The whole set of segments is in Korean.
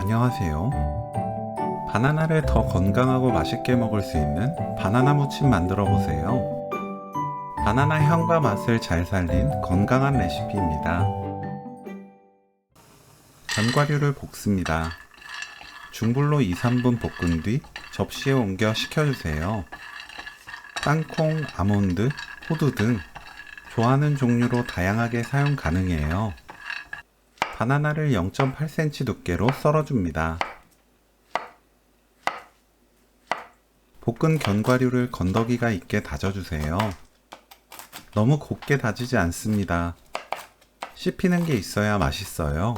안녕하세요. 바나나를 더 건강하고 맛있게 먹을 수 있는 바나나 무침 만들어 보세요. 바나나 향과 맛을 잘 살린 건강한 레시피입니다. 견과류를 볶습니다. 중불로 2-3분 볶은 뒤 접시에 옮겨 식혀주세요. 땅콩, 아몬드, 호두 등 좋아하는 종류로 다양하게 사용 가능해요. 바나나를 0.8cm 두께로 썰어줍니다. 볶은 견과류를 건더기가 있게 다져주세요. 너무 곱게 다지지 않습니다. 씹히는 게 있어야 맛있어요.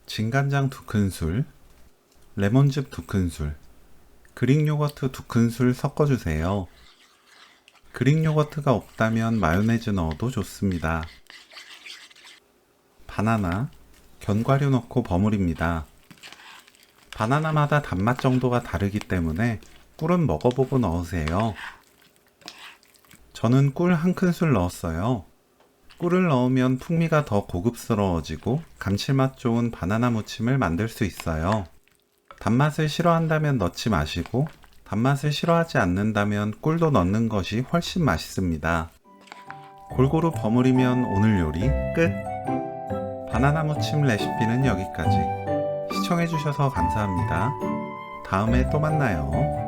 진간장 2큰술, 레몬즙 2큰술, 그릭 요거트 2큰술 섞어주세요. 그릭 요거트가 없다면 마요네즈 넣어도 좋습니다. 바나나, 견과류 넣고 버무립니다. 바나나마다 단맛 정도가 다르기 때문에 꿀은 먹어보고 넣으세요. 저는 꿀 1큰술 넣었어요. 꿀을 넣으면 풍미가 더 고급스러워지고 감칠맛 좋은 바나나 무침을 만들 수 있어요. 단맛을 싫어한다면 넣지 마시고 단맛을 싫어하지 않는다면 꿀도 넣는 것이 훨씬 맛있습니다. 골고루 버무리면 오늘 요리 끝! 바나나 무침 레시피는 여기까지. 시청해주셔서 감사합니다. 다음에 또 만나요.